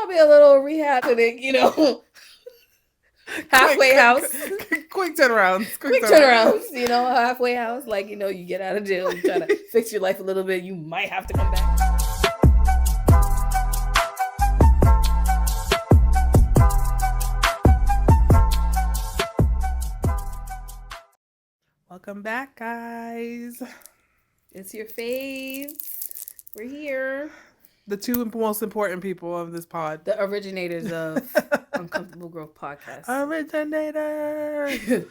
probably a little rehab clinic, halfway house. Quick turnarounds. Quick turnarounds, halfway house. Like, you get out of jail, you try to fix your life a little bit, you might have to come back. Welcome back, guys. It's your faves. We're here. The two most important people of this pod. The originators of Uncomfortable Growth Podcast. Originators.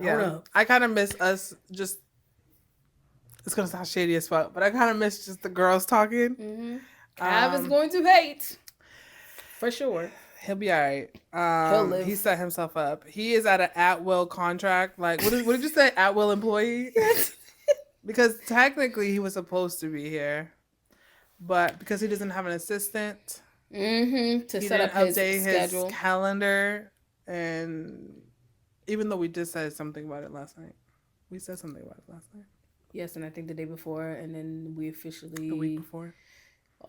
Yeah. I kind of miss us just... It's going to sound shady as fuck, but I kind of miss just the girls talking. Mm-hmm. Cav is going to hate. For sure. He'll be all right. He'll live. He set himself up. He is at an at-will contract. Like, what did you say? At-will employee? Yes. Because technically he was supposed to be here. But because he doesn't have an assistant, to set up his schedule, his calendar, and even though we just said something about it last night, Yes, and I think the day before, and then we officially the week before,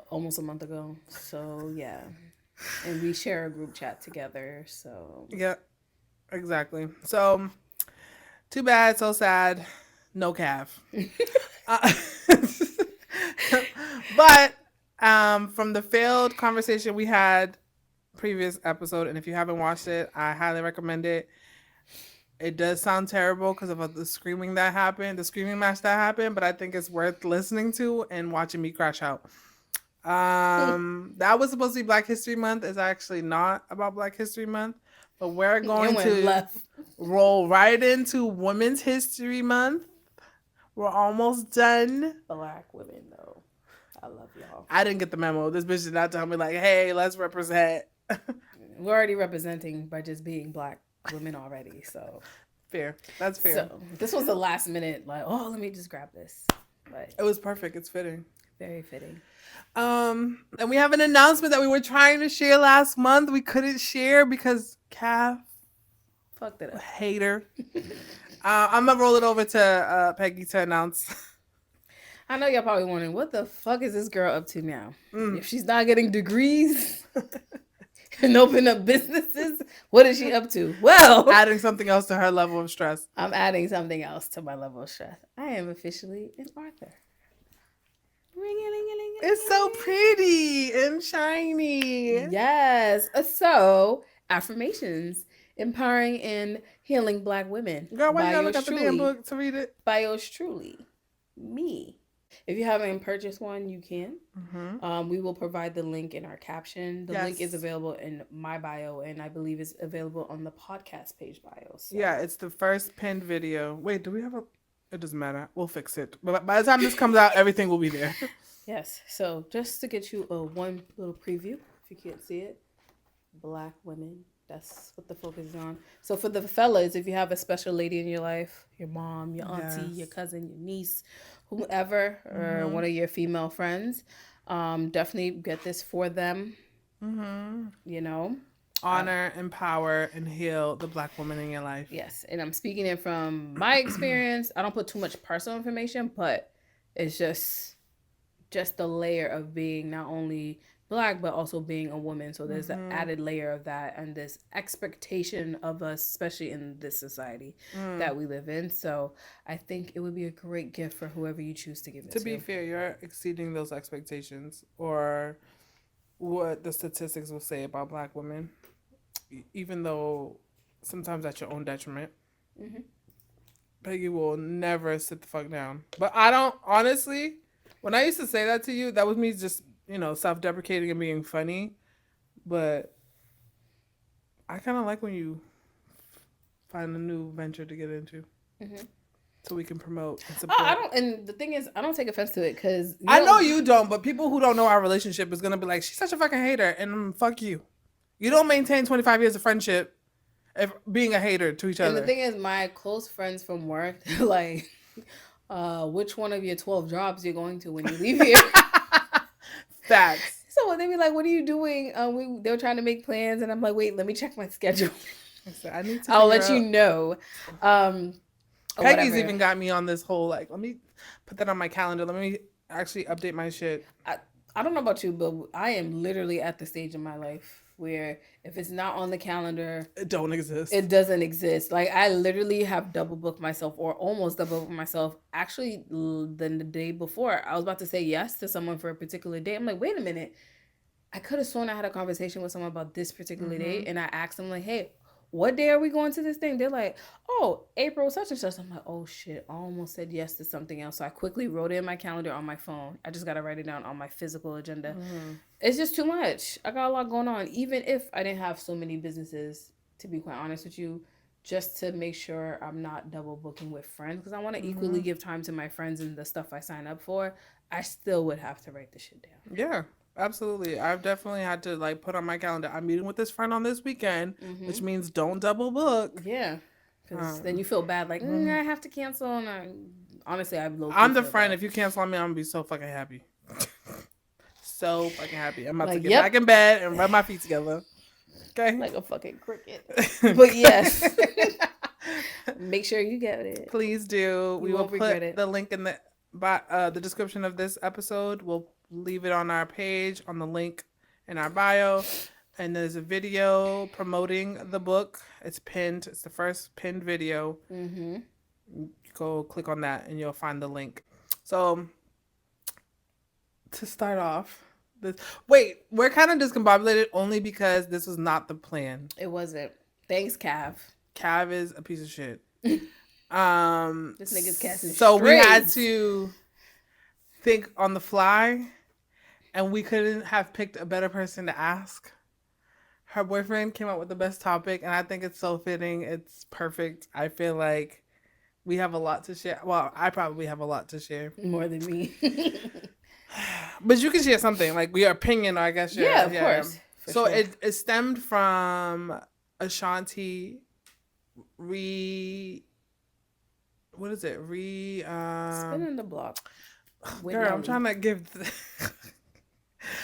almost a month ago. So yeah, and we share a group chat together. So yeah, exactly. So too bad, so sad. No Cav. But from the failed conversation we had previous episode, and if you haven't watched it, I highly recommend it. It does sound terrible because of the screaming that happened, the screaming match that happened, but I think it's worth listening to and watching me crash out. That was supposed to be Black History Month. It's actually not about Black History Month, but we're going to roll right into Women's History Month. We're almost done. Black women, though. I love y'all. I didn't get the memo. This bitch did not tell me, like, hey, let's represent. We're already representing by just being Black women already, so. Fair. That's fair. So, this was the last minute, like, let me just grab this. But it was perfect. It's fitting. Very fitting. And we have an announcement that we were trying to share last month. We couldn't share because Cav fucked it up. Hater. I'm going to roll it over to Peggy to announce. I know y'all probably wondering, what the fuck is this girl up to now? If she's not getting degrees and open up businesses, what is she up to? Well, adding something else to her level of stress. I'm adding something else to my level of stress. I am officially an author. It's so pretty and shiny. Yes. So, Affirmations. Empowering and healing Black women. Girl, why you gotta look at the damn book to read it? By yours truly, me. If you haven't purchased one, you can. Mm-hmm. We will provide the link in our caption. The link is available in my bio, and I believe it's available on the podcast page bio. So. Yeah, it's the first pinned video. Wait, do we have a... It doesn't matter. We'll fix it. But by the time this comes out, everything will be there. Yes. So just to get you one little preview, if you can't see it, Black women. That's what the focus is on. So for the fellas, if you have a special lady in your life, your mom, your auntie, your cousin, your niece, whoever, or one of your female friends, definitely get this for them. Mm-hmm. Honor, empower, and heal the Black woman in your life. Yes. And I'm speaking it from my experience. I don't put too much personal information, but it's just the layer of being not only Black, but also being a woman. So there's an added layer of that and this expectation of us, especially in this society that we live in. So I think it would be a great gift for whoever you choose to give it to. To be fair, you're exceeding those expectations or what the statistics will say about Black women, even though sometimes at your own detriment. Mm-hmm. Peggy will never sit the fuck down. But I don't, honestly, when I used to say that to you, that was me just, self-deprecating and being funny. But I kind of like when you find a new venture to get into. Mm-hmm. So we can promote and support. And the thing is, I don't take offense to it because... I know you don't, but people who don't know our relationship is going to be like, she's such a fucking hater, and fuck you. You don't maintain 25 years of friendship if being a hater to each other. And the thing is, my close friends from work, they're like, which one of your 12 jobs you're going to when you leave here? Facts. So they be like, what are you doing? They were trying to make plans, and I'm like, wait, let me check my schedule. I need to I'll let you know. Peggy's even got me on this whole, like, let me put that on my calendar. Let me actually update my shit. I don't know about you, but I am literally at the stage in my life where if it's not on the calendar, It don't exist. it doesn't exist. Like I literally have double booked myself or almost double booked myself. Actually, the day before, I was about to say yes to someone for a particular day. I'm like, wait a minute. I could have sworn I had a conversation with someone about this particular day, and I asked them like, "Hey, what day are we going to this thing?" They're like, "Oh, April such and such." I'm like, "Oh shit!" I almost said yes to something else, so I quickly wrote it in my calendar on my phone. I just gotta write it down on my physical agenda. It's just too much. I got a lot going on. Even if I didn't have so many businesses, to be quite honest with you, just to make sure I'm not double booking with friends, because I want to equally give time to my friends and the stuff I sign up for. I still would have to write the shit down. Yeah, absolutely. I've definitely had to like put on my calendar. I'm meeting with this friend on this weekend, which means don't double book. Yeah, because then you feel bad, like I have to cancel, and honestly, I low I'm the feel friend. bad. If you cancel on me, I'm gonna be so fucking happy. So fucking happy. I'm about to Like, get yep. back in bed and rub my feet together. Okay. Like a fucking cricket. But yes, make sure you get it. Please do. We will won't regret put it. the link in the description of this episode. We'll leave it on our page on the link in our bio. And there's a video promoting the book. It's pinned. It's the first pinned video. Go click on that and you'll find the link. So to start off, we're kind of discombobulated only because this was not the plan. It wasn't. Thanks, Cav. Cav is a piece of shit. This nigga's casting so we had straight. to think on the fly, and we couldn't have picked a better person to ask. Her boyfriend came up with the best topic, and I think it's so fitting. It's perfect. I feel like we have a lot to share. Well, I probably have a lot to share. More than me. But you can share something, like your opinion, I guess. Yeah, of course. So sure. It stemmed from Ashanti what is it? Spinning the block. Girl, I'm trying to give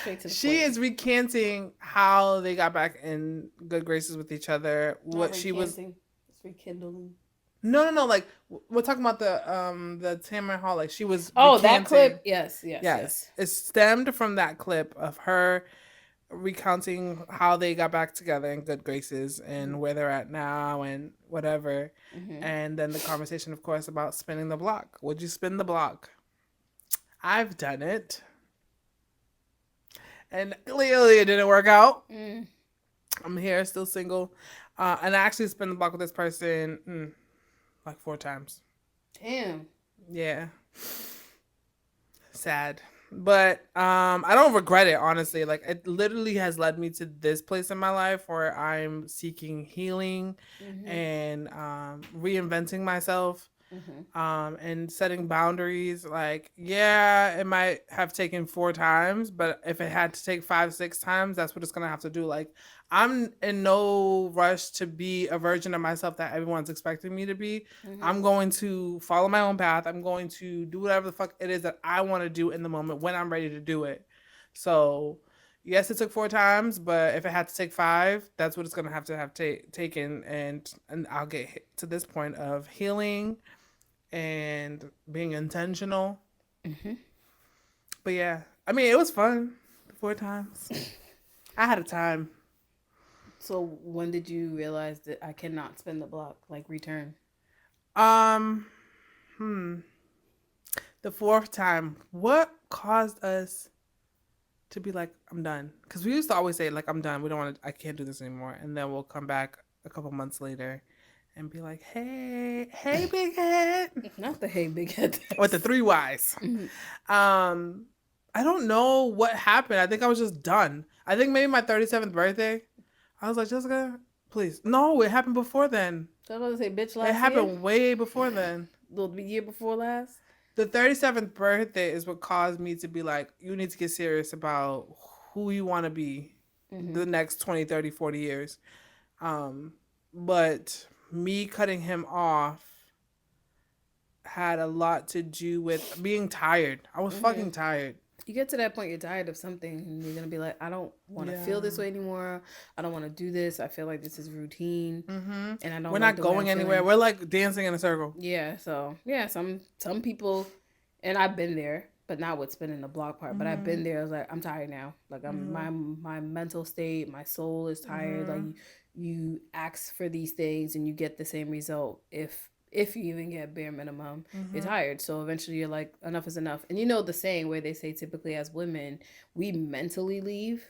straight to the she point. is recanting how they got back in good graces with each other. Not she was. It's rekindling. No. Like we're talking about the Tamron Hall. Like she was. Oh, recanting. That clip. Yes. It stemmed from that clip of her recounting how they got back together in good graces and where they're at now and whatever. And then the conversation, of course, about spinning the block. Would you spin the block? I've done it. And clearly it didn't work out. I'm here, still single. And I actually spun the block with this person like 4 times. Damn. Yeah. Sad. But I don't regret it, honestly. Like it literally has led me to this place in my life where I'm seeking healing and reinventing myself. And setting boundaries. Like, yeah, it might have taken 4 times, but if it had to take 5, 6 times, that's what it's gonna have to do. Like, I'm in no rush to be a version of myself that everyone's expecting me to be. I'm going to follow my own path. I'm going to do whatever the fuck it is that I want to do in the moment when I'm ready to do it. So yes, it took 4 times, but if it had to take 5, that's what it's gonna have taken, and I'll get to this point of healing and being intentional. But yeah, I mean, it was fun. 4 times. I had a time. So when did you realize that I cannot spin the block, like return? The 4th time. What caused us to be like, I'm done? Because we used to always say, like, I'm done. We don't want to, I can't do this anymore. And then we'll come back a couple months later and be like, hey, big head. Not the hey, big head. With the 3 Ys. I don't know what happened. I think I was just done. I think maybe my 37th birthday. I was like, Jessica, please. No, it happened before then. So I was going to say, bitch, last year? It happened way before then. The year before last? The 37th birthday is what caused me to be like, you need to get serious about who you want to be the next 20, 30, 40 years. But me cutting him off had a lot to do with being tired. I was fucking tired. You get to that point, you're tired of something, and you're gonna be like, I don't want to feel this way anymore. I don't want to do this. I feel like this is routine, and I don't. We're not going anywhere. We're like dancing in a circle. Yeah. So yeah, some people, and I've been there. but not with spinning the block part. But I've been there. I was like, I'm tired now. Like my mental state, my soul is tired. Like you ask for these things and you get the same result. If you even get bare minimum, you're tired. So eventually you're like, enough is enough. And you know the saying where they say typically as women, we mentally leave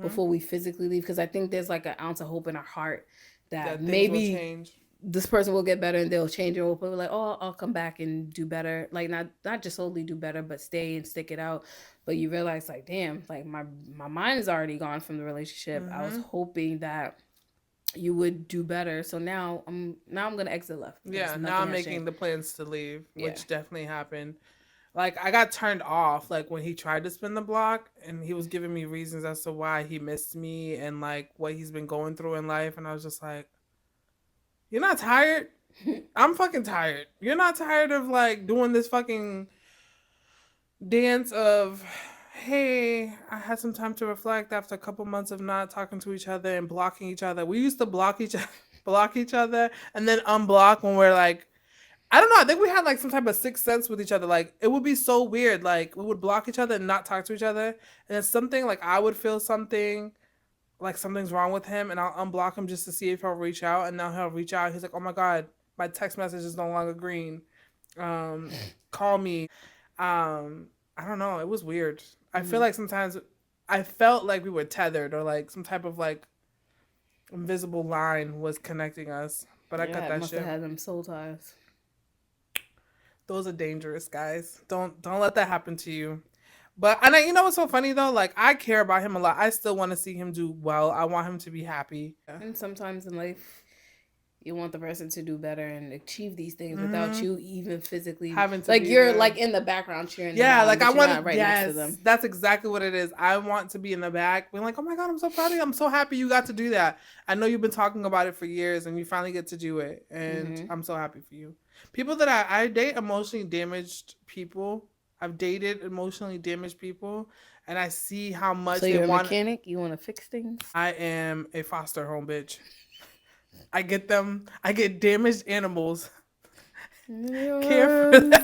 before we physically leave. Because I think there's like an ounce of hope in our heart that maybe this person will get better and they'll change your open. Like, oh, I'll come back and do better. Like not just solely do better, but stay and stick it out. But you realize like, damn, like my mind is already gone from the relationship. I was hoping that you would do better. So now I'm gonna exit left. Yeah, now I'm making the plans to leave, which definitely happened. Like I got turned off like when he tried to spin the block and he was giving me reasons as to why he missed me and like what he's been going through in life, and I was just like, you're not tired? I'm fucking tired. You're not tired of like doing this fucking dance of, hey, I had some time to reflect after a couple months of not talking to each other and blocking each other. We used to block each other and then unblock when we're like, I don't know. I think we had like some type of sixth sense with each other. Like it would be so weird. Like we would block each other and not talk to each other. And it's something like I would feel something like something's wrong with him and I'll unblock him just to see if he'll reach out. And now he'll reach out. He's like, oh my God, my text message is no longer green. Call me. I don't know. It was weird. I feel like sometimes I felt like we were tethered or like some type of like invisible line was connecting us. But I cut that must shit. Have had them soul ties. Those are dangerous, guys. Don't let that happen to you. But and you know what's so funny though? Like I care about him a lot. I still want to see him do well. I want him to be happy. And sometimes in life, you want the person to do better and achieve these things without you even physically having to. Like you're there. Like in the background cheering. Yeah, them on, like I want right next to them. That's exactly what it is. I want to be in the back, being like, oh my God, I'm so proud of you. I'm so happy you got to do that. I know you've been talking about it for years, and you finally get to do it, and I'm so happy for you. People that I date emotionally damaged people. I've dated emotionally damaged people, and I see how much so you're a mechanic? You want to fix things? I am a foster home bitch. I get them. I get damaged animals. Care for them.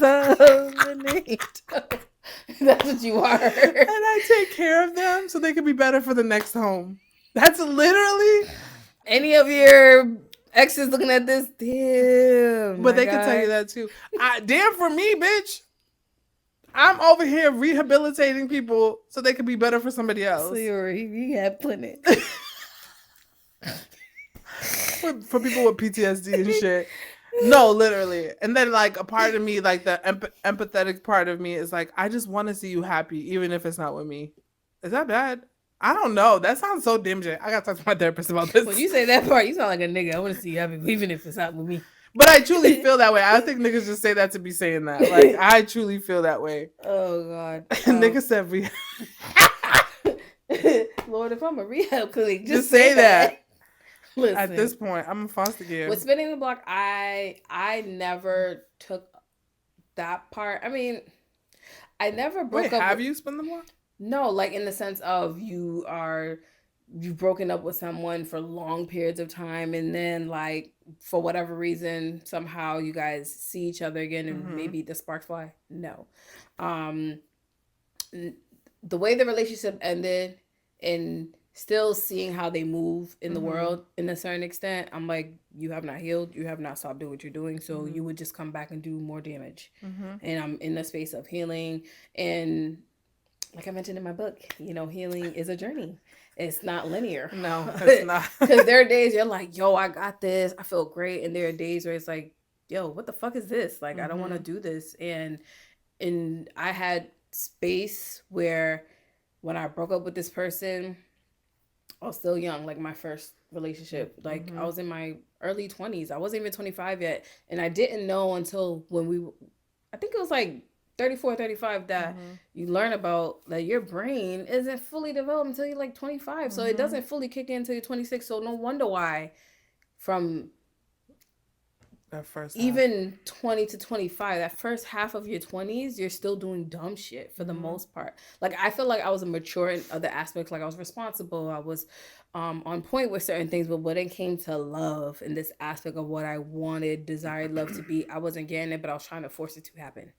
That's what you are. And I take care of them so they can be better for the next home. That's literally. Any of your exes looking at this? Damn. But they can tell you that too. Damn for me, bitch. I'm over here rehabilitating people so they can be better for somebody else. So you're a rehab clinic. For people with PTSD and shit. No, literally. And then like a part of me, like the empathetic part of me is like, I just want to see you happy, even if it's not with me. Is that bad? I don't know. That sounds so dimgy. I gotta talk to my therapist about this. When you say that part, you sound like a nigga. I want to see you happy, even if it's not with me. But I truly feel that way. I don't think niggas just say that to be saying that. Like, I truly feel that way. Oh, God. Niggas said rehab. Lord, if I'm a rehab clinic, just say that. Listen, at this point, I'm a foster kid. With spinning the block, I never took that part. I mean, I never broke up. Have you spun the block? No, like in the sense of you've broken up with someone for long periods of time, and then like for whatever reason, somehow you guys see each other again, and maybe the sparks fly. No, the way the relationship ended, and still seeing how they move in the world in a certain extent, I'm like, you have not healed, you have not stopped doing what you're doing, so you would just come back and do more damage. And I'm in the space of healing, and like I mentioned in my book, healing is a journey. It's not linear. No, it's not. Because there are days you're like, yo, I got this, I feel great, and there are days where it's like, yo, what the fuck is this? Like, I don't want to do this. And I had space where when I broke up with this person, I was still young, like my first relationship. Like I was in my early 20s. I wasn't even 25 yet. And I didn't know until I think it was like 34, 35 that you learn about that your brain isn't fully developed until you're like 25. So it doesn't fully kick in until you're 26. So no wonder why from that first even 20 to 25, that first half of your 20s, you're still doing dumb shit for the most part. Like I feel like I was mature in other aspects. Like I was responsible. I was on point with certain things. But when it came to love and this aspect of what I wanted, desired love to be, I wasn't getting it, but I was trying to force it to happen.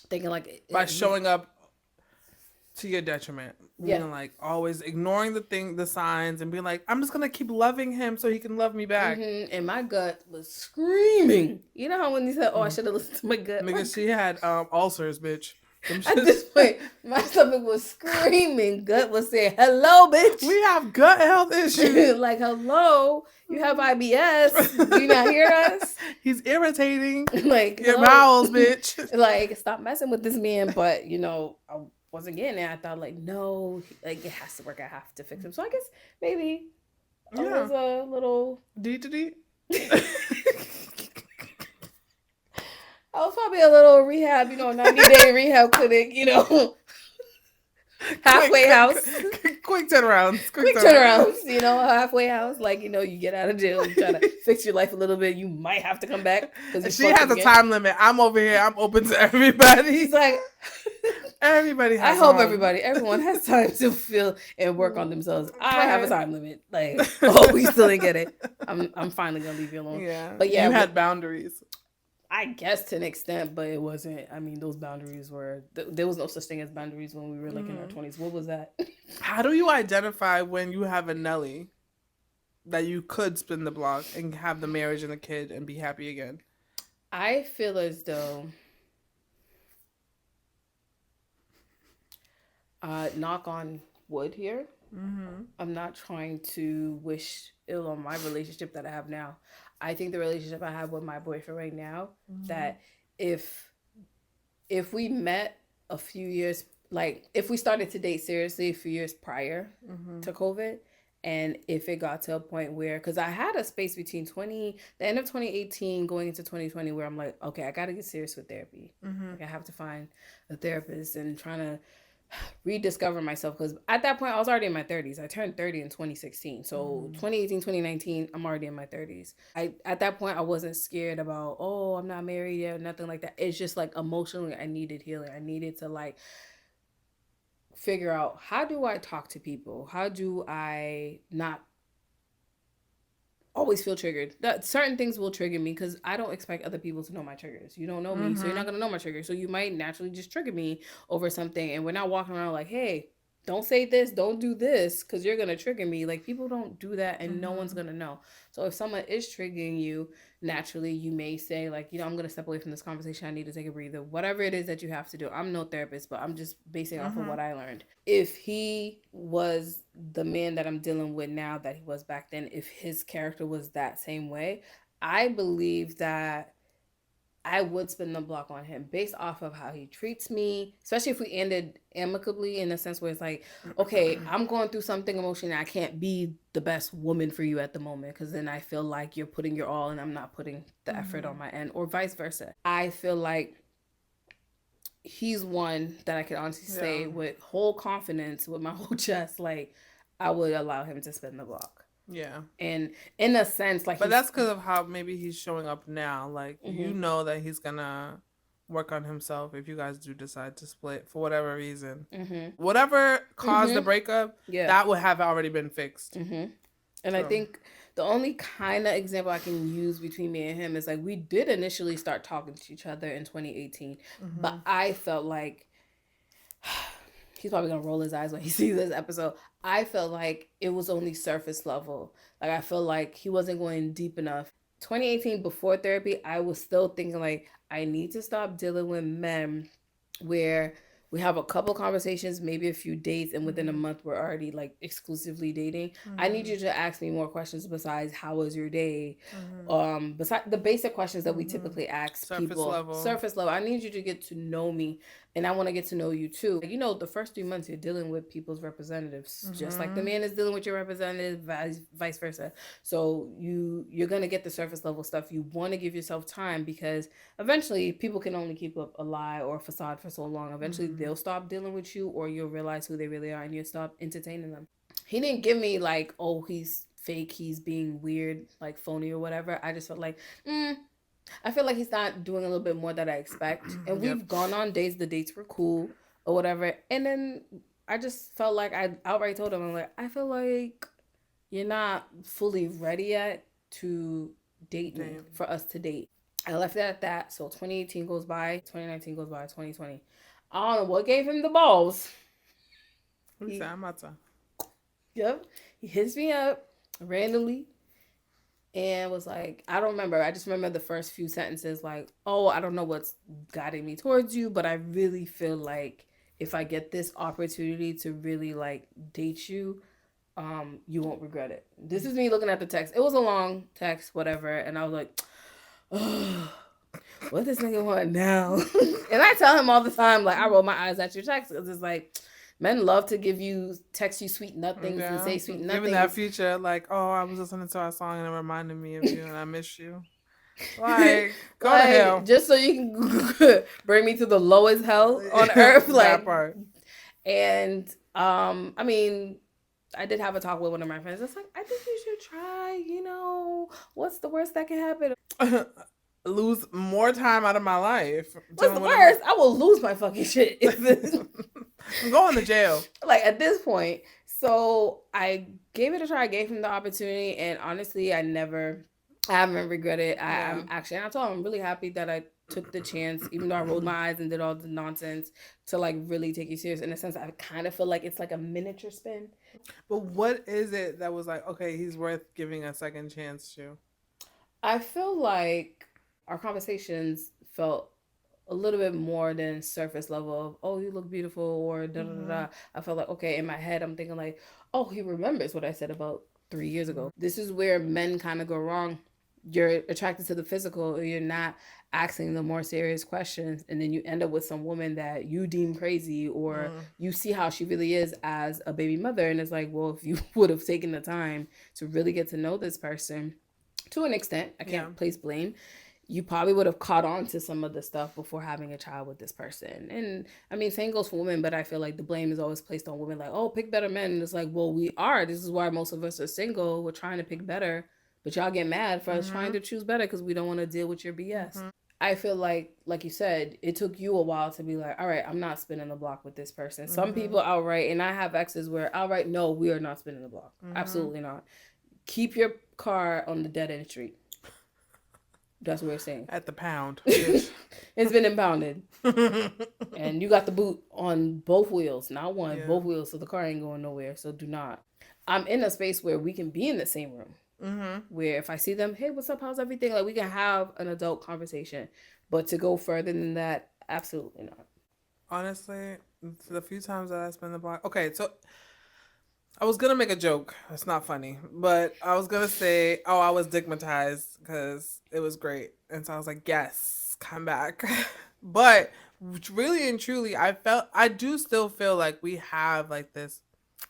thinking like by showing up to your detriment. Being like always ignoring the signs and being like, I'm just gonna keep loving him so he can love me back. And my gut was screaming. You know how when you said, "Oh, I should have listened to my gut." Nigga, she had ulcers, bitch. At this point, my stomach was screaming. Gut was saying, "Hello, bitch. We have gut health issues." Like, hello, you have IBS. Do you not hear us? He's irritating. Like your bowels, bitch. Like, stop messing with this man. But I wasn't getting it. I thought like, no, like it has to work. I have to fix him. So I guess maybe it was a little D to D. I was probably a little rehab, 90-day rehab clinic, halfway house. Quick turnarounds. Quick turnarounds, halfway house. Like, you get out of jail, you try to fix your life a little bit. You might have to come back. She has a time limit. I'm over here. I'm open to everybody. He's like, everybody has everyone has time to feel and work on themselves. I have a time limit. Like, we still didn't get it. I'm finally going to leave you alone. Yeah. But yeah. You had boundaries. I guess to an extent, but it wasn't. I mean, those boundaries were... There was no such thing as boundaries when we were like in our 20s. What was that? How do you identify when you have a Nelly that you could spin the block and have the marriage and a kid and be happy again? I feel as though... knock on wood here. Mm-hmm. I'm not trying to wish ill on my relationship that I have now. I think the relationship I have with my boyfriend right now, that if we met a few years, like if we started to date seriously a few years prior to COVID, and if it got to a point where, because I had a space between the end of 2018 going into 2020 where I'm like, okay, I got to get serious with therapy. Like I have to find a therapist and trying to rediscover myself, because at that point I was already in my 30s. I turned 30 in 2016, so 2018 2019 I'm already in my 30s. At that point I wasn't scared about, oh, I'm not married yet, nothing like that. It's just like emotionally I needed healing. I needed to like figure out, how do I talk to people, how do I not always feel triggered. That certain things will trigger me because I don't expect other people to know my triggers. You don't know me, so you're not gonna know my triggers. So you might naturally just trigger me over something, and we're not walking around like, hey, don't say this, don't do this, because you're gonna trigger me. Like, people don't do that, and no one's gonna know. So if someone is triggering you, naturally you may say like, I'm gonna step away from this conversation. I need to take a breather. Whatever it is that you have to do. I'm no therapist, but I'm just basing off of what I learned. If he was the man that I'm dealing with now that he was back then, if his character was that same way, I believe that I would spin the block on him based off of how he treats me, especially if we ended amicably, in a sense where it's like, okay, I'm going through something emotionally. I can't be the best woman for you at the moment, because then I feel like you're putting your all and I'm not putting the effort on my end, or vice versa. I feel like he's one that I can honestly say with whole confidence, with my whole chest, like I would allow him to spin the block. Yeah. And in a sense, like... But that's because of how maybe he's showing up now. Like, you know that he's gonna work on himself if you guys do decide to split for whatever reason. Whatever caused the breakup, that would have already been fixed. And I think the only kind of example I can use between me and him is like, we did initially start talking to each other in 2018. But I felt like... he's probably gonna roll his eyes when he sees this episode. I felt like it was only surface level. Like, I feel like he wasn't going deep enough. 2018, before therapy, I was still thinking like, I need to stop dealing with men where we have a couple conversations, maybe a few dates, and within a month we're already like exclusively dating. I need you to ask me more questions besides how was your day, besides the basic questions that we typically ask people. Surface level. I need you to get to know me, and I want to get to know you too. The first 3 months you're dealing with people's representatives, just like the man is dealing with your representative, vice versa. So you're gonna get the surface level stuff. You want to give yourself time, because eventually people can only keep up a lie or a facade for so long. Eventually they'll stop dealing with you, or you'll realize who they really are and you'll stop entertaining them. He didn't give me like, oh, he's fake, he's being weird, like phony or whatever. I just felt like, I feel like he's not doing a little bit more that I expect. And we've gone on dates, the dates were cool or whatever. And then I just felt like I outright told him, I'm like, I feel like you're not fully ready yet to date me, for us to date. I left it at that. So 2018 goes by, 2019 goes by, 2020. I don't know what gave him the balls. Who said I'm about to? Yep. He hits me up randomly and was like, I don't remember. I just remember the first few sentences like, oh, I don't know what's guiding me towards you, but I really feel like if I get this opportunity to really like date you, you won't regret it. This is me looking at the text. It was a long text, whatever, and I was like, oh, what this nigga want now? And I tell him all the time, like, I roll my eyes at your text because it's like, men love to text you sweet nothings and say sweet nothings. Even that future, like, oh, I was listening to our song and it reminded me of you and I miss you. Like, go to hell. Just so you can bring me to the lowest hell on earth. Like, that part. And, I mean, I did have a talk with one of my friends. It's like, I think you should try, what's the worst that can happen? Lose more time out of my life. What's the worst? I will lose my fucking shit. I'm going to jail. Like, at this point. So I gave it a try. I gave him the opportunity. And honestly, I haven't regretted it. I'm actually, and I told him I'm really happy that I took the chance, even though I rolled my eyes and did all the nonsense, to like really take you serious. In a sense, I kind of feel like it's like a miniature spin. But what is it that was like, okay, he's worth giving a second chance to? I feel like our conversations felt a little bit more than surface level of, oh, you look beautiful, or da da da. I felt like, okay, in my head, I'm thinking like, oh, he remembers what I said about 3 years ago. This is where men kind of go wrong. You're attracted to the physical, or you're not asking the more serious questions, and then you end up with some woman that you deem crazy, or you see how she really is as a baby mother, and it's like, well, if you would have taken the time to really get to know this person, to an extent, I can't place blame, you probably would have caught on to some of the stuff before having a child with this person. And I mean, same goes for women, but I feel like the blame is always placed on women, like, oh, pick better men. And it's like, well, we are. This is why most of us are single. We're trying to pick better, but y'all get mad for us trying to choose better because we don't want to deal with your BS. I feel like you said, it took you a while to be like, all right, I'm not spinning the block with this person. Some people outright, and I have exes where outright, no, we are not spinning the block. Absolutely not. Keep your car on the dead end street. That's what we're saying. At the pound. It's been impounded. And you got the boot on both wheels. Not one, both wheels. So the car ain't going nowhere. So do not. I'm in a space where we can be in the same room. Where if I see them, hey, what's up? How's everything? Like, we can have an adult conversation. But to go further than that, absolutely not. Honestly, the few times that I spend the block. Okay, so I was going to make a joke. It's not funny. But I was going to say, oh, I was stigmatized because it was great. And so I was like, yes, come back. But really and truly, I do still feel like we have like this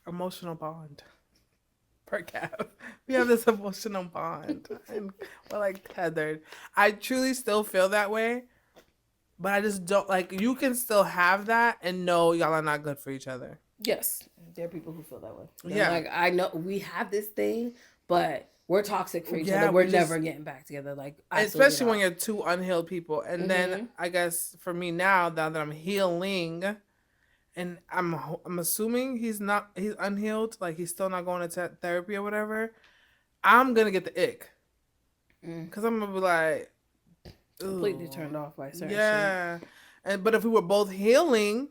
emotional bond. Per cap. We have this emotional bond. And we're like tethered. I truly still feel that way. But I just don't, like, you can still have that and know y'all are not good for each other. Yes, there are people who feel that way. They're like, I know we have this thing, but we're toxic for each other. We're never getting back together. Like, especially when you're two unhealed people. And then I guess for me now that I'm healing, and I'm assuming he's unhealed, like he's still not going to therapy or whatever, I'm gonna get the ick, because I'm gonna be like completely turned off by certain shit. But if we were both healing,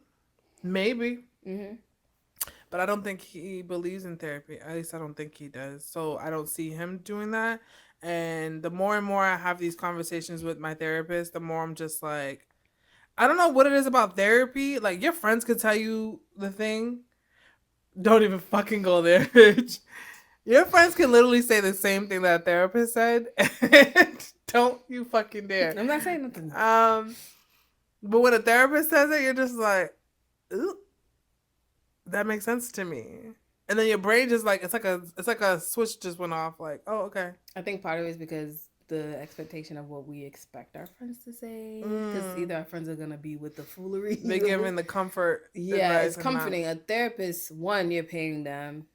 maybe. But I don't think he believes in therapy. At least I don't think he does. So I don't see him doing that. And the more and more I have these conversations with my therapist, the more I'm just like, I don't know what it is about therapy. Like, your friends could tell you the thing. Don't even fucking go there, bitch. Your friends can literally say the same thing that a therapist said. Don't you fucking dare. I'm not saying nothing. But when a therapist says it, you're just like, ooh. That makes sense to me. And then your brain just like, it's like a switch just went off. Like, oh, okay. I think part of it is because the expectation of what we expect our friends to say. Because either our friends are going to be with the foolery. They're giving the comfort. Yeah, it's comforting. A therapist, one, you're paying them,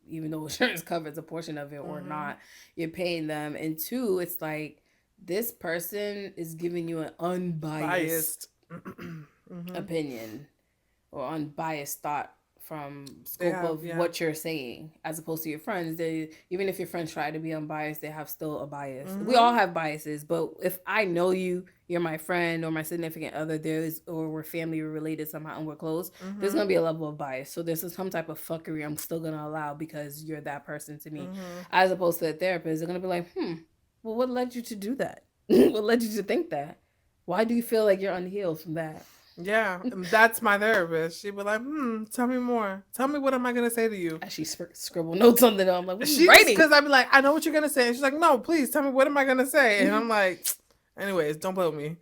even though insurance covers a portion of it or not. You're paying them. And two, it's like, this person is giving you an unbiased opinion or unbiased thought scope of what you're saying, as opposed to your friends. They, even if your friends try to be unbiased, they have still a bias. We all have biases, but if I know you, you're my friend or my significant other, or we're family, we're related somehow, and we're close, there's gonna be a level of bias. So there's some type of fuckery I'm still gonna allow because you're that person to me, as opposed to a therapist. They're gonna be like, well, what led you to do that? What led you to think that? Why do you feel like you're unhealed from that? Yeah, that's my therapist. She'd be like, tell me more. Tell me, what am I going to say to you? She scribble notes on it. I'm like, what are you writing? Because I'd be like, I know what you're going to say. And she's like, no, please tell me, what am I going to say? And I'm like, anyways, don't play with me.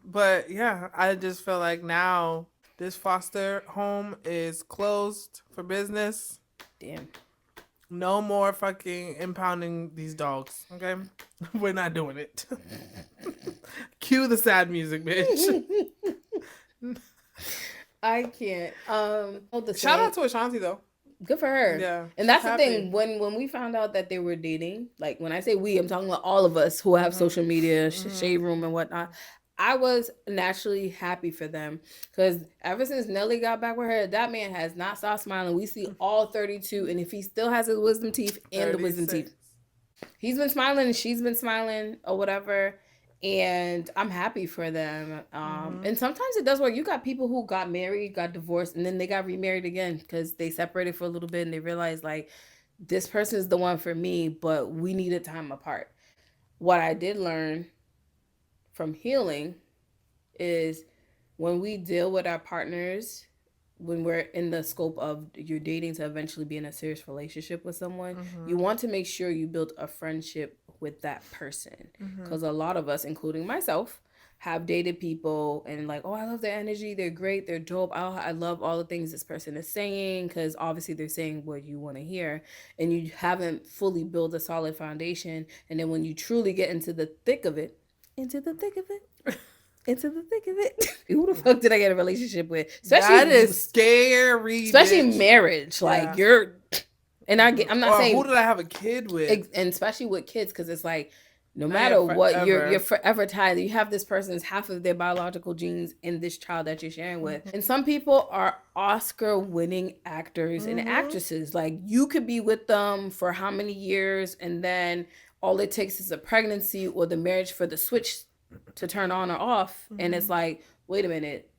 But yeah, I just feel like now this foster home is closed for business. Damn. No more fucking impounding these dogs, okay? We're not doing it. Cue the sad music, bitch. I can't. Shout out to Ashanti though. Good for her. Yeah. And that's the thing. When we found out that they were dating, like when I say we, I'm talking about all of us who have social media, shade room and whatnot. I was naturally happy for them because ever since Nelly got back with her, that man has not stopped smiling. We see all 32, and if he still has his wisdom teeth and 36. The wisdom teeth, he's been smiling and she's been smiling or whatever. And I'm happy for them. And sometimes it does work. You got people who got married, got divorced, and then they got remarried again because they separated for a little bit and they realized like this person is the one for me, but we needed time apart. What I did learn from healing is when we deal with our partners, when we're in the scope of you're dating to eventually be in a serious relationship with someone, you want to make sure you build a friendship with that person. Because a lot of us, including myself, have dated people and like, oh, I love their energy, they're great, they're dope, I love all the things this person is saying, because obviously they're saying what you want to hear, and you haven't fully built a solid foundation. And then when you truly get into the thick of it, who the fuck did I get a relationship with? Especially, that is scary. Especially marriage. Like you're, and I'm not saying who did I have a kid with, and especially with kids, because it's like no matter what, you're forever tied. You have this person's half of their biological genes in this child that you're sharing with. And some people are Oscar-winning actors and actresses. Like you could be with them for how many years, and then all it takes is a pregnancy or the marriage for the switch to turn on or off. And it's like, wait a minute,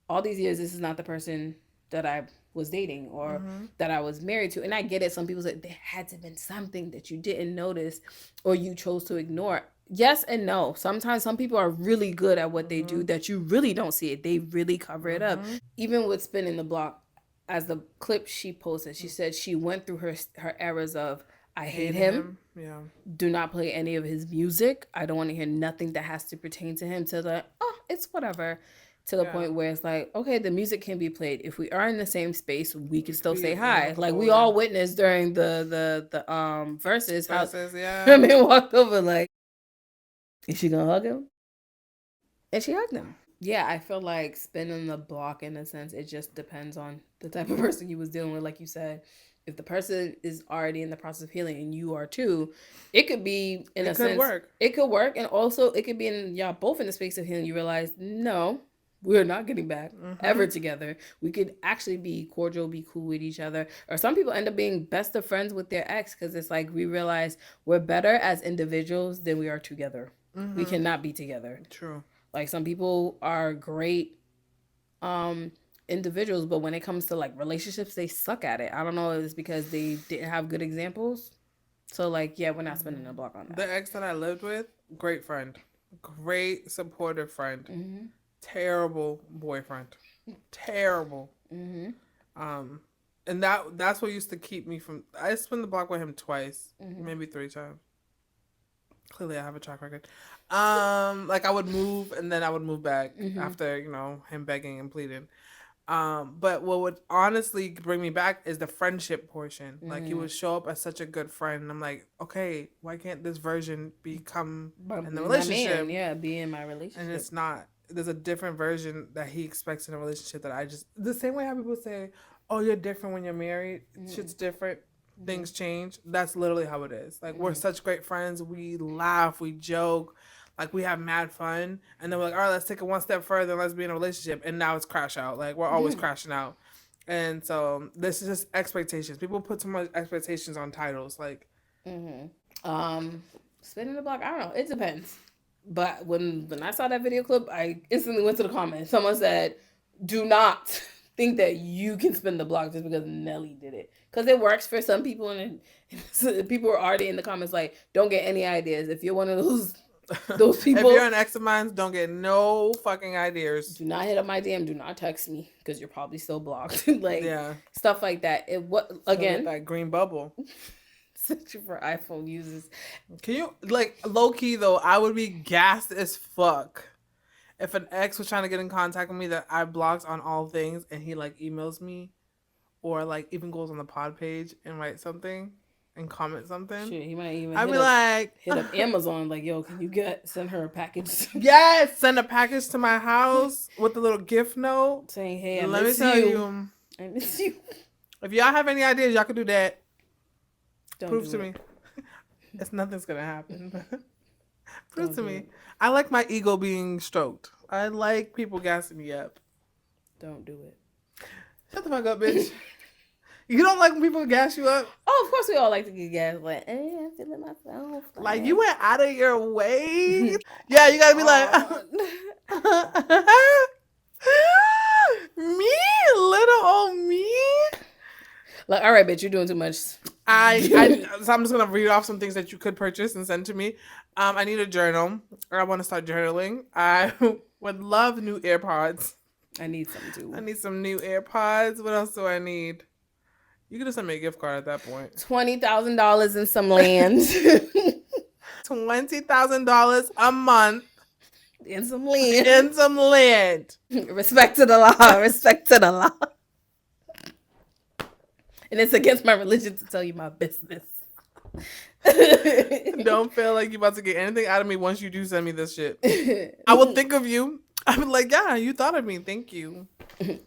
all these years this is not the person that I was dating or that I was married to. And I get it, some people say there had to have been something that you didn't notice or you chose to ignore. Yes and no. Sometimes some people are really good at what they do that you really don't see it. They really cover it up. Even with Spinning the Block, as the clip she posted, she said she went through her eras of I hate him. Yeah. Do not play any of his music. I don't want to hear nothing that has to pertain to him. To the it's whatever. To the point where it's like, okay, the music can be played. If we are in the same space, we can still say hi. Like we all witnessed during the verses how I mean walked over like, is she gonna hug him? And she hugged him. Yeah, I feel like Spinning the Block, in a sense, it just depends on the type of person you was dealing with. Like you said, if the person is already in the process of healing and you are too, it could be in a sense it could work, and also it could be in y'all both in the space of healing. You realize, no, we're not getting back ever together. We could actually be cordial, be cool with each other. Or some people end up being best of friends with their ex because it's like we realize we're better as individuals than we are together. We cannot be together. True. Like some people are great individuals, but when it comes to like relationships, they suck at it. I don't know if it's because they didn't have good examples. So like, yeah, we're not Spinning the Block on that. The ex that I lived with, great friend. Great supportive friend. Terrible boyfriend. Terrible. And that's what used to keep me from. I spun the block with him twice, maybe 3 times. Clearly, I have a track record. Like I would move and then I would move back after him begging and pleading. But what would honestly bring me back is the friendship portion. Like he would show up as such a good friend, and I'm like, okay, why can't this version become in the relationship? Be in my relationship. And it's not. There's a different version that he expects in a relationship that I just... The same way how people say, oh, you're different when you're married. Shit's different. Things change. That's literally how it is. Like, we're such great friends. We laugh. We joke. Like, we have mad fun, and then we're like, all right, let's take it one step further, let's be in a relationship, and now it's crash out. Like, we're always crashing out. And so this is just expectations. People put too much expectations on titles. Like, spinning the block, I don't know. It depends. But when I saw that video clip, I instantly went to the comments. Someone said, do not think that you can spin the block just because Nelly did it. Because it works for some people, and people are already in the comments like, don't get any ideas. If you're one of those people. If you're an ex of mine, don't get no fucking ideas. Do not hit up my DM. Do not text me because you're probably still blocked. Like, stuff like that. Again, that green bubble. Searching for iPhone users. Can you, like, low key though, I would be gassed as fuck if an ex was trying to get in contact with me that I blocked on all things, and he like emails me or like even goes on the pod page and writes something and comment something. Shit, he might even I'd be like, hit up Amazon like, yo, can you send her a package? Yes, send a package to my house with a little gift note saying, hey, let me tell you, I miss you. If y'all have any ideas, y'all can do that. Prove to me. It's nothing's gonna happen. Prove to me. I like my ego being stroked. I like people gassing me up. Don't do it. Shut the fuck up, bitch. You don't like when people gas you up? Oh, of course we all like to get gassed. Like, I'm feeling myself. Like, you went out of your way. Yeah, you gotta be like, me, little old me. Like, all right, bitch, you're doing too much. So I'm just gonna read off some things that you could purchase and send to me. I need a journal. I want to start journaling. I would love new AirPods. I need some too. I need some new AirPods. What else do I need? You could have sent me a gift card at that point. $20,000 in some land. $20,000 a month. In some land. In some land. Respect to the law. Respect to the law. And it's against my religion to tell you my business. Don't feel like you're about to get anything out of me once you do send me this shit. I will think of you. I'm like, yeah, you thought of me. Thank you.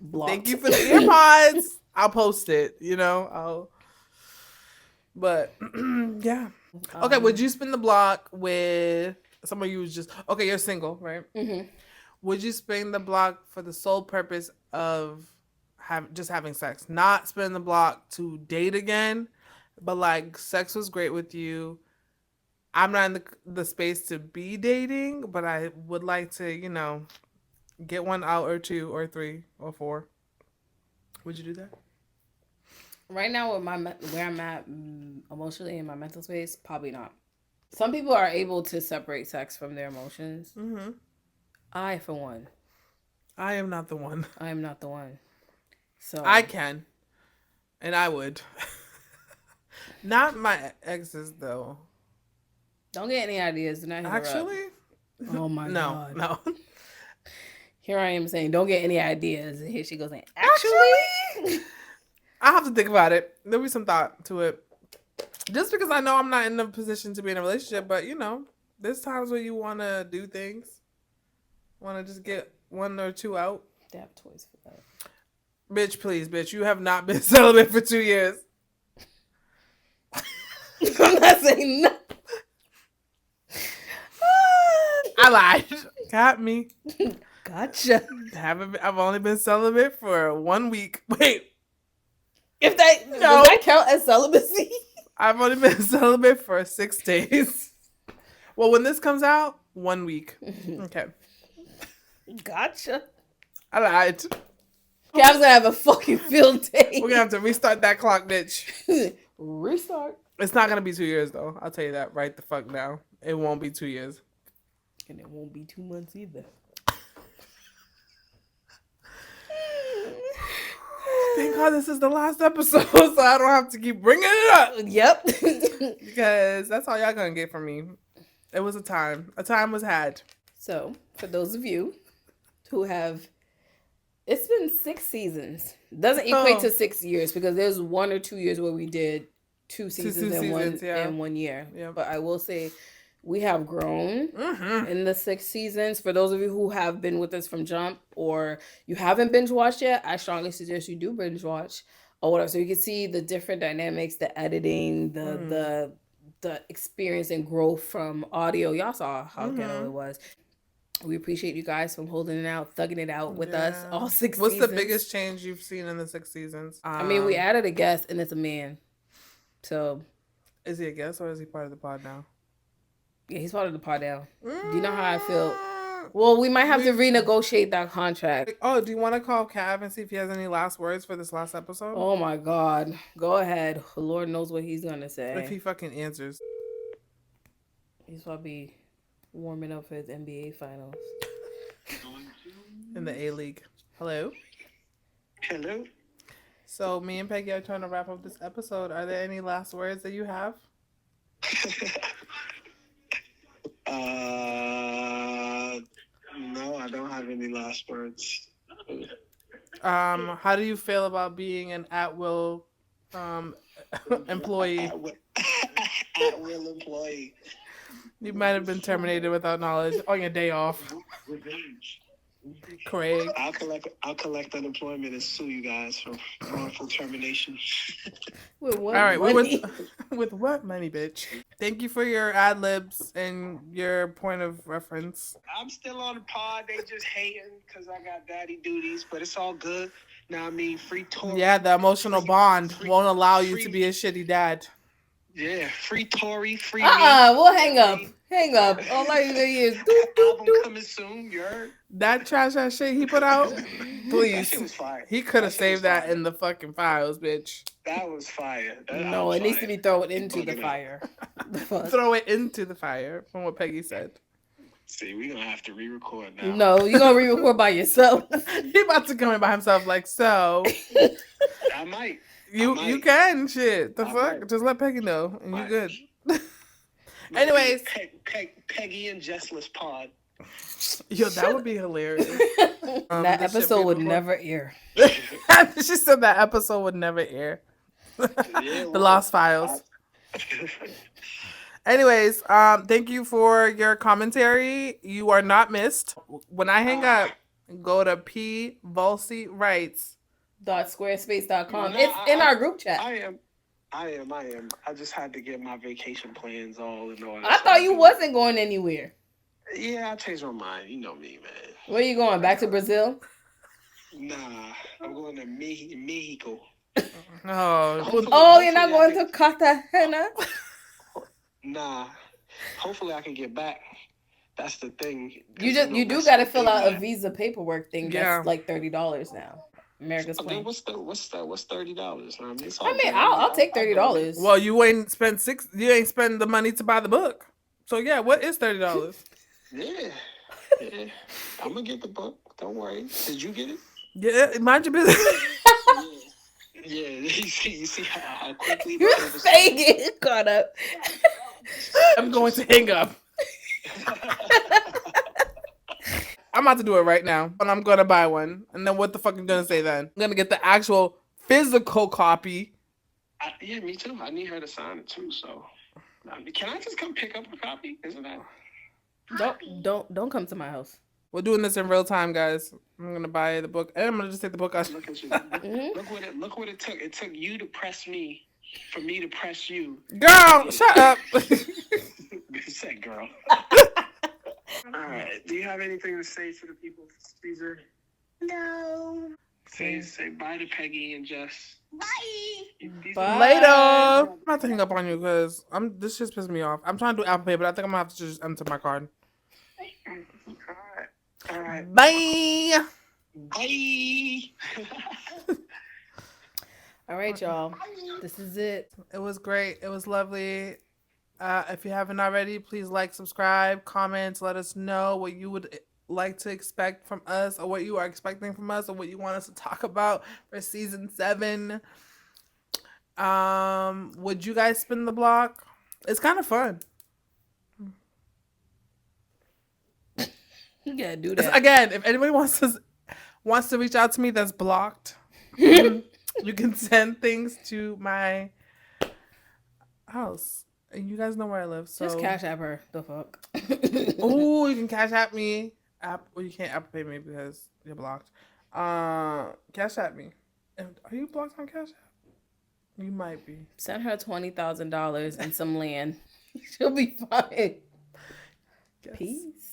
Blocked. Thank you for the AirPods. I'll post it, you know. But yeah. Okay, would you spin the block with someone you was just you're single, right? Mm-hmm. Would you spin the block for the sole purpose of just having sex, not spin the block to date again, but like sex was great with you? I'm not in the space to be dating, but I would like to, get one out or two or three or four. Would you do that? Right now, with where I'm at emotionally in my mental space, probably not. Some people are able to separate sex from their emotions. Mm-hmm. I, for one, I am not the one. I am not the one. So I can, and I would. Not my exes though. Don't get any ideas. Do not hit her up. Actually. Oh my god. No. Here I am saying, don't get any ideas, and here she goes saying, actually. I have to think about it. There'll be some thought to it. Just because I know I'm not in a position to be in a relationship, but there's times where you want to do things. Want to just get one or two out. They have toys for that. Bitch, please, bitch. You have not been celibate for 2 years. I'm not saying no. I lied. Got me. Gotcha. I've only been celibate for 1 week. Wait. Does that count as celibacy? I've only been celibate for 6 days. Well, when this comes out, 1 week. Okay. Gotcha. I lied. Gav's gonna have a fucking field day. We're gonna have to restart that clock, bitch. Restart. It's not gonna be 2 years though. I'll tell you that right the fuck now. It won't be 2 years. And it won't be 2 months either. Thank God this is the last episode, so I don't have to keep bringing it up. Yep. Because that's all y'all gonna get from me. It was a time. A time was had. So, for those of you who have... It's been 6 seasons. Doesn't equate to 6 years because there's 1 or 2 years where we did 2 seasons in 1 year. Yeah. But I will say we have grown in the 6 seasons. For those of you who have been with us from jump or you haven't binge watched yet, I strongly suggest you do binge watch or whatever. So you can see the different dynamics, the editing, the the experience and growth from audio. Y'all saw how ghetto it was. We appreciate you guys from holding it out, thugging it out with us all 6 What's seasons. the biggest change you've seen in the 6 seasons? I mean, we added a guest, and it's a man. So, is he a guest or is he part of the pod now? Yeah, he's part of the pod now. Do you know how I feel? Well, we might have to renegotiate that contract. Oh, do you want to call Cav and see if he has any last words for this last episode? Oh my God. Go ahead. Lord knows what he's going to say. If he fucking answers. He's probably warming up for his NBA finals. In the A-League. Hello? Hello? So me and Peggy are trying to wrap up this episode. Are there any last words that you have? No, I don't have any last words. How do you feel about being an at-will employee? At-will employee. You might have been terminated without knowledge on your day off. Craig. I'll collect unemployment and sue you guys for wrongful termination. With what All right, money? with what money, bitch? Thank you for your ad libs and your point of reference. I'm still on the pod. They just hating because I got daddy duties, but it's all good. Now, I mean, free Tory. Yeah, the emotional bond won't allow you to be a shitty dad. Yeah, free Tory, free me. We'll hang up. Hang up. All I hear is Album coming soon, you heard? That trash ass shit he put out, That please. shit was fire. He could have That shit saved was that fire. in the fucking files, bitch. That was fire. no, it needs to be thrown into the fire. The fuck? Throw it into the fire, from what Peggy said. See, we're going to have to re-record now. No, you're going to re-record by yourself. He about to come in by himself like, so. I might. You can, shit. The I fuck? might. Just let Peggy know, and you Might. good. Anyways. Peggy and Jessless pod. Yo, that would be hilarious. That the shit episode would people- never air. She said that episode would never air. The Lost Files. Anyways, thank you for your commentary. You are not missed. When I hang up, go to .squarespace.com. No, It's in our group chat. I am. I just had to get my vacation plans all in order. I thought you wasn't going anywhere. Yeah, I changed my mind. You know me, man. Where you going? Back to Brazil? Nah, I'm going to Mexico. Oh, Oh, you're not going to Cartagena? Nah. Hopefully I can get back. That's the thing. You do got to fill out a visa paperwork thing. Yeah. That's like $30 now. America's Okay, plan. what's $30? I mean, I'll take $30. well, you ain't spend the money to buy the book. So yeah, what is $30? Yeah. I'm gonna get the book. Don't worry. Did you get it? Yeah, mind your business. Yeah. You see how quickly You're saying it caught up. I'm going to hang up. I'm about to do it right now, and I'm gonna buy one. And then what the fuck am I gonna say then? I'm gonna get the actual physical copy. Yeah, me too. I need her to sign it too. So, can I just come pick up a copy? Isn't that? Don't come to my house. We're doing this in real time, guys. I'm gonna buy the book, and I'm gonna just take the book out. Look at you. Look what it took. It took you to press me, for me to press you. Girl, shut up. Said girl. All right. Do you have anything to say to the people, Caesar? No. Say bye to Peggy and Jess. Bye. Bye. Later. I'm about to hang up on you because this just pissed me off. I'm trying to do Apple Pay, but I think I'm gonna have to just enter my card. All right. Bye. Bye. All right, y'all. This is it. It was great. It was lovely. If you haven't already, please like, subscribe, comment, let us know what you would like to expect from us, or what you are expecting from us, or what you want us to talk about for season 7. Would you guys spin the block? It's kind of fun. You gotta do that. Again, if anybody wants to reach out to me that's blocked, you can send things to my house. And you guys know where I live, so Just Cash App her. The fuck. Oh, you can Cash App me. Well, you can't Apple Pay me because you're blocked. Cash App me. And are you blocked on Cash App? You might be. Send her $20,000 and some land. She'll be fine. Yes. Peace.